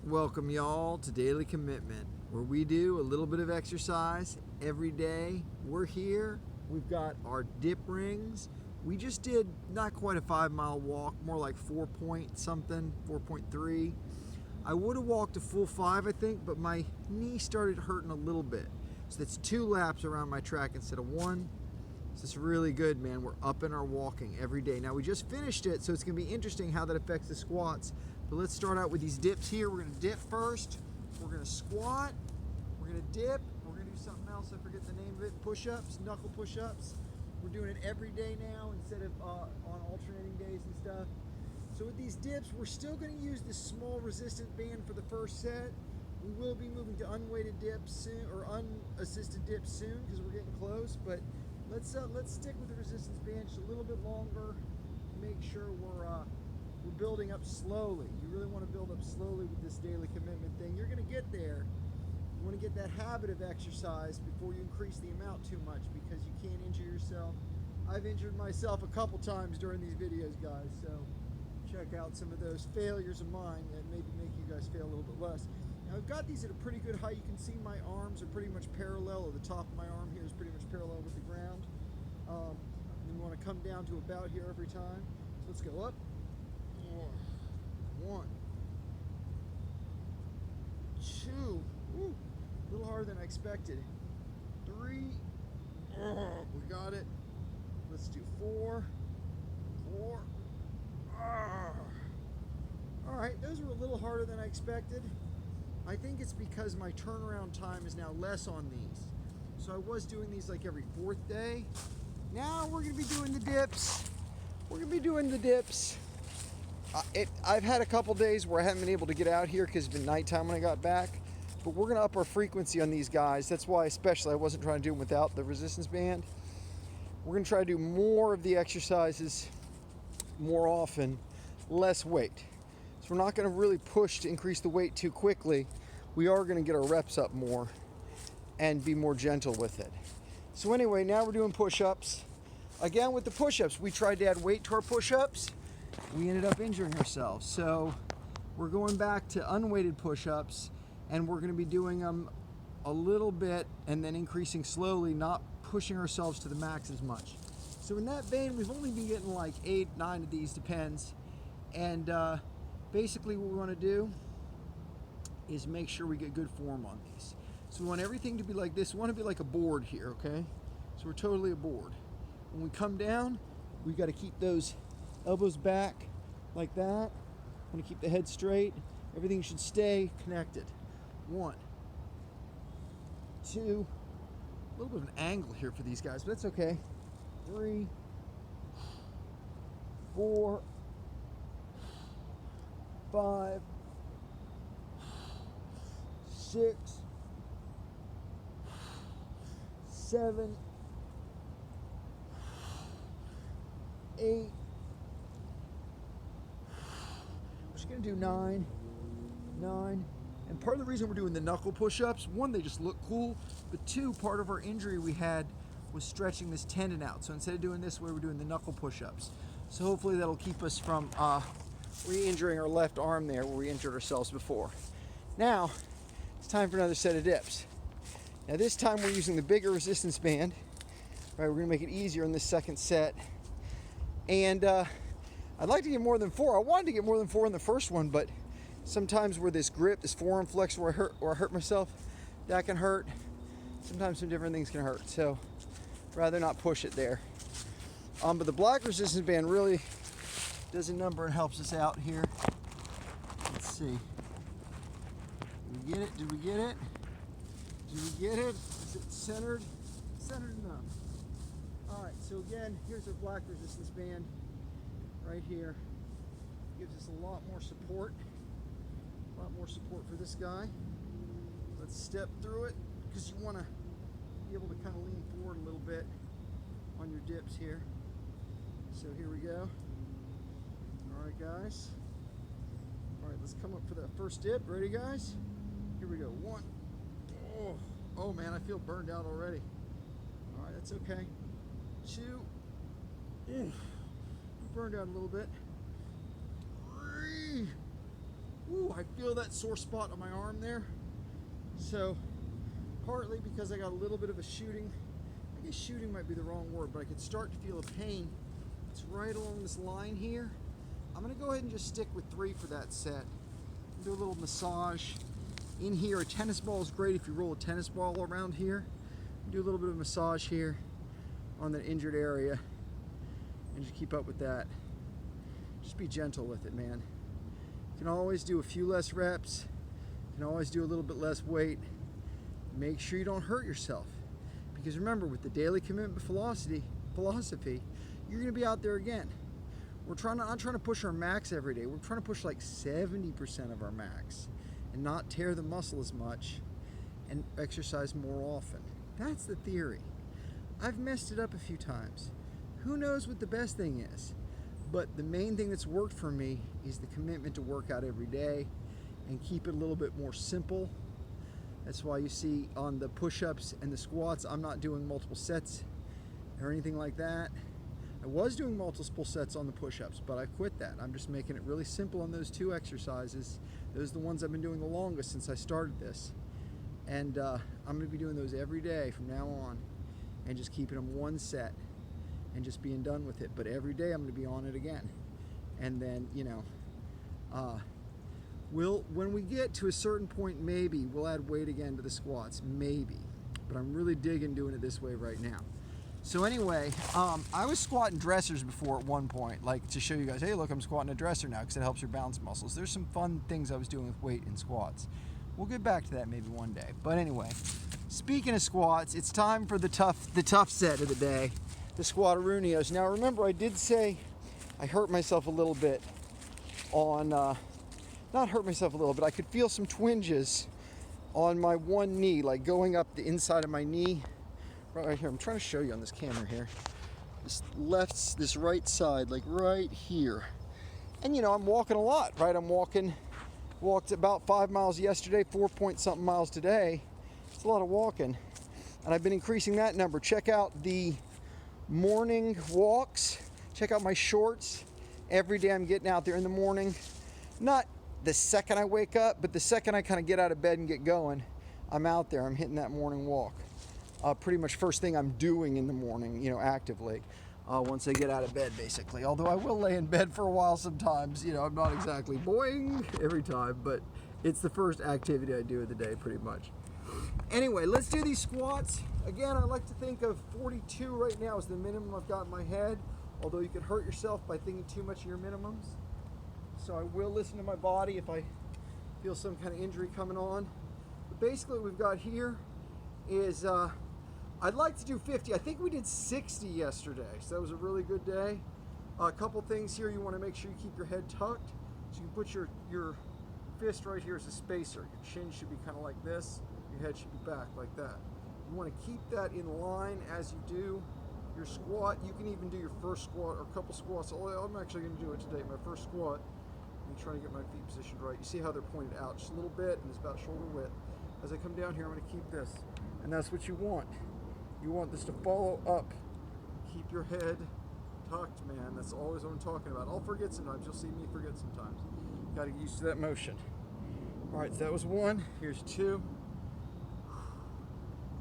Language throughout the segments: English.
Welcome y'all to Daily Commitment, where we do a little bit of exercise every day. We're here. We've got our dip rings. We just did not quite a 5-mile walk, more like 4 point something, 4.3. I would have walked a full 5, I think, but my knee started hurting a little bit. So that's 2 laps around my track instead of 1. So it's really good, man. We're up in our walking every day. Now we just finished it, so it's gonna be interesting how that affects the squats. But let's start out with these dips here. We're gonna dip first. We're gonna squat. We're gonna dip. We're gonna do something else. I forget the name of it. Push-ups, knuckle push-ups. We're doing it every day now instead of on alternating days and stuff. So with these dips, we're still gonna use this small resistance band for the first set. We will be moving to unweighted dips soon, or unassisted dips soon, because we're getting close. But let's stick with the resistance band just a little bit longer to make sure we're building up slowly. You really want to build up slowly with this daily commitment thing. You're going to get there. You want to get that habit of exercise before you increase the amount too much, because you can't injure yourself. I've injured myself a couple times during these videos, guys, so check out some of those failures of mine and maybe make you guys fail a little bit less. Now I've got these at a pretty good height. You can see my arms are pretty much parallel, or the top of my arm here is pretty much parallel with the ground. And we want to come down to about here every time. So let's go up. 1, 2, woo, a little harder than I expected. 3, we got it. Let's do 4. All right, those were a little harder than I expected. I think it's because my turnaround time is now less on these. So I was doing these like every 4th day. Now we're gonna be doing the dips. I've had a couple days where I haven't been able to get out here because it's been nighttime when I got back. But we're gonna up our frequency on these guys. That's why especially I wasn't trying to do them without the resistance band. We're gonna try to do more of the exercises more often, less weight. So we're not gonna really push to increase the weight too quickly. We are gonna get our reps up more and be more gentle with it. So anyway, now we're doing push-ups. Again, with the push-ups, we tried to add weight to our push-ups. We ended up injuring ourselves. So we're going back to unweighted push-ups, and we're gonna be doing them a little bit and then increasing slowly, not pushing ourselves to the max as much. So in that vein, we've only been getting like 8, 9 of these, depends. And basically what we wanna do is make sure we get good form on these. So we want everything to be like this. We want to be like a board here, okay? So we're totally a board. When we come down, we got to keep those elbows back like that. Want to keep the head straight. Everything should stay connected. 1, 2, a little bit of an angle here for these guys, but that's okay. 3, 4, 5, 6, 7, 8. We're just gonna do 9. And part of the reason we're doing the knuckle push-ups, 1, they just look cool, but 2, part of our injury we had was stretching this tendon out. So instead of doing this way, we're doing the knuckle push-ups. So hopefully that'll keep us from re-injuring our left arm there where we injured ourselves before. Now, it's time for another set of dips. Now this time we're using the bigger resistance band. Right, we're gonna make it easier in this second set. And I'd like to get more than 4. I wanted to get more than 4 in the first one, but sometimes where this grip, this forearm flex where I hurt myself, that can hurt. Sometimes some different things can hurt, so rather not push it there. But the black resistance band really does a number and helps us out here. Let's see. Did we get it? Did we get it? Did we get it? Is it centered? Centered enough. All right, so again, here's our black resistance band right here. Gives us a lot more support. A lot more support for this guy. Let's step through it, because you want to be able to kind of lean forward a little bit on your dips here. So here we go. All right, guys. All right, let's come up for that first dip. Ready, guys? Here we go. 1. Oh man, I feel burned out already. All right, that's okay. 2. Burned out a little bit. 3. Ooh, I feel that sore spot on my arm there. So, partly because I got a little bit of a shooting, I guess shooting might be the wrong word, but I could start to feel a pain. It's right along this line here. I'm gonna go ahead and just stick with 3 for that set. Do a little massage in here. A tennis ball is great if you roll a tennis ball around here. Do a little bit of massage here on the injured area and just keep up with that. Just be gentle with it, man. You can always do a few less reps. You can always do a little bit less weight. Make sure you don't hurt yourself. Because remember, with the daily commitment philosophy, you're gonna be out there again. We're not trying to push our max every day. We're trying to push like 70% of our max and not tear the muscle as much and exercise more often. That's the theory. I've messed it up a few times. Who knows what the best thing is? But the main thing that's worked for me is the commitment to work out every day and keep it a little bit more simple. That's why you see on the push-ups and the squats, I'm not doing multiple sets or anything like that. I was doing multiple sets on the push-ups, but I quit that. I'm just making it really simple on those 2 exercises. Those are the ones I've been doing the longest since I started this. And I'm gonna be doing those every day from now on and just keeping them 1 set and just being done with it. But every day I'm gonna be on it again. And then, you know, when we get to a certain point, maybe we'll add weight again to the squats, maybe. But I'm really digging doing it this way right now. So anyway, I was squatting dressers before at one point, like to show you guys, hey look, I'm squatting a dresser now because it helps your balance muscles. There's some fun things I was doing with weight in squats. We'll get back to that maybe one day. But anyway, speaking of squats, it's time for the tough set of the day, the squatterunios. Now remember, I did say I hurt myself a little bit on, not hurt myself a little bit, I could feel some twinges on my one knee, like going up the inside of my knee. Right here, I'm trying to show you on this camera here. This right side, like right here. And you know, I'm walking a lot, right? Walked about 5 miles yesterday, 4-point-something miles today. It's a lot of walking. And I've been increasing that number. Check out the morning walks. Check out my shorts. Every day I'm getting out there in the morning. Not the second I wake up, but the second I kind of get out of bed and get going, I'm out there, I'm hitting that morning walk. Pretty much first thing I'm doing in the morning, you know, actively, once I get out of bed, basically. Although I will lay in bed for a while sometimes, you know, I'm not exactly boing every time, but it's the first activity I do of the day, pretty much. Anyway, let's do these squats. Again, I like to think of 42 right now as the minimum I've got in my head, although you can hurt yourself by thinking too much of your minimums. So I will listen to my body if I feel some kind of injury coming on. But basically what we've got here is, I'd like to do 50. I think we did 60 yesterday, so that was a really good day. A couple things here, you want to make sure you keep your head tucked. So you can put your fist right here as a spacer. Your chin should be kind of like this. Your head should be back like that. You want to keep that in line as you do your squat. You can even do your first squat or a couple squats. I'm actually going to do it today. My first squat. I'm trying to get my feet positioned right. You see how they're pointed out just a little bit, and it's about shoulder width. As I come down here, I'm going to keep this, and that's what you want. You want this to follow up. Keep your head tucked, man. That's always what I'm talking about. I'll forget sometimes. You'll see me forget sometimes. Got to get used to that motion. All right, so that was 1. Here's 2.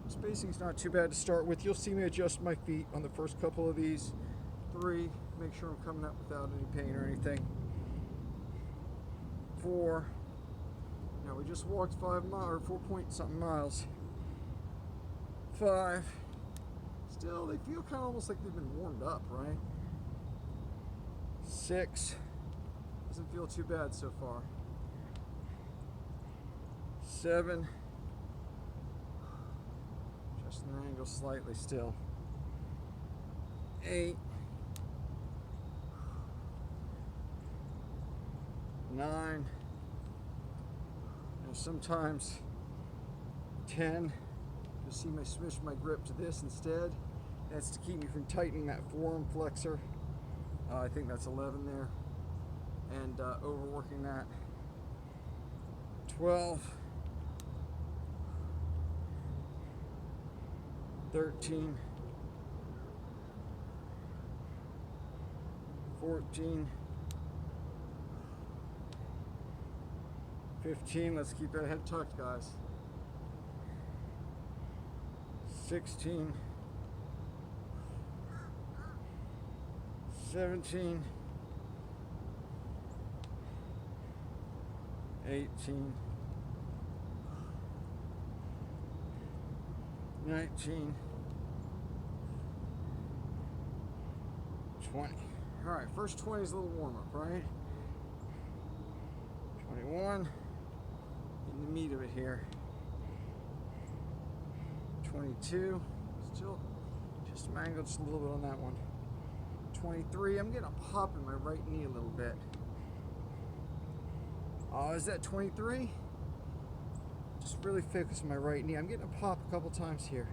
Spacing's not too bad to start with. You'll see me adjust my feet on the first couple of these. 3, make sure I'm coming up without any pain or anything. 4. Now we just walked 5 miles or 4-point-something miles. 5. Still, they feel kind of almost like they've been warmed up, right? 6. Doesn't feel too bad so far. 7. Just an angle slightly still. 8. 9. Now sometimes 10. You'll see me switch my grip to this instead. That's to keep me from tightening that forearm flexor. I think that's 11 there. And overworking that. 12. 13. 14. 15, let's keep that head tucked, guys. 16, 17, 18, 19, 20. All right, first 20 is a little warm up, right? 21, in the meat of it here. 22, still just mangled just a little bit on that one. 23, I'm getting a pop in my right knee a little bit. Oh, is that 23? Just really focus on my right knee. I'm getting a pop a couple times here.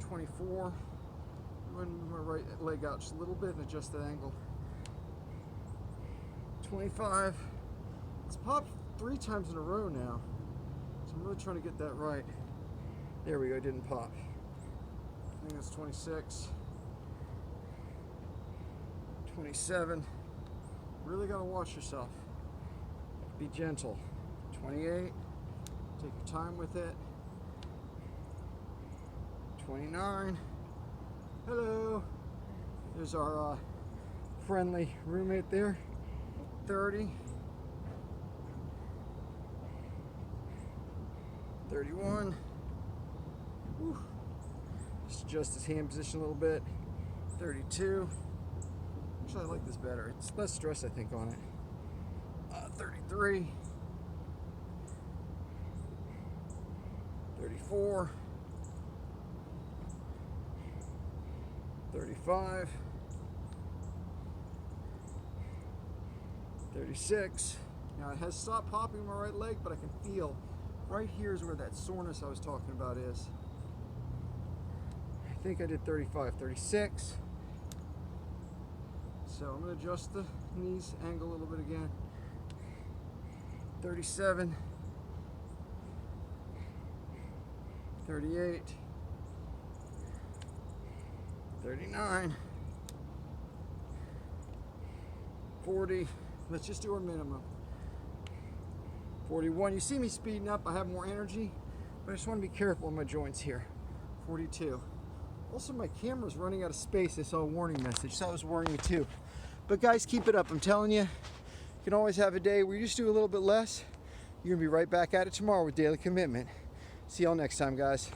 24, I'm going to move my right leg out just a little bit and adjust that angle. 25, it's popped 3 times in a row now. So I'm really trying to get that right. There we go, it didn't pop. I think that's 26. 27. Really gotta watch yourself. Be gentle. 28. Take your time with it. 29. Hello. There's our friendly roommate there. 30. 31. Whew. Just adjust his hand position a little bit. 32. Actually, I like this better. It's less stress, I think, on it. 33. 34. 35. 36. Now it has stopped popping my right leg, but I can feel right here is where that soreness I was talking about is. I think I did 35, 36. So I'm going to adjust the knees angle a little bit again. 37. 38. 39. 40. Let's just do our minimum. 41. You see me speeding up. I have more energy, but I just want to be careful in my joints here. 42. Also, my camera's running out of space. I saw a warning message, so that was worrying me too. But guys, keep it up. I'm telling you, you can always have a day where you just do a little bit less. You're gonna be right back at it tomorrow with Daily Commitment. See y'all next time, guys.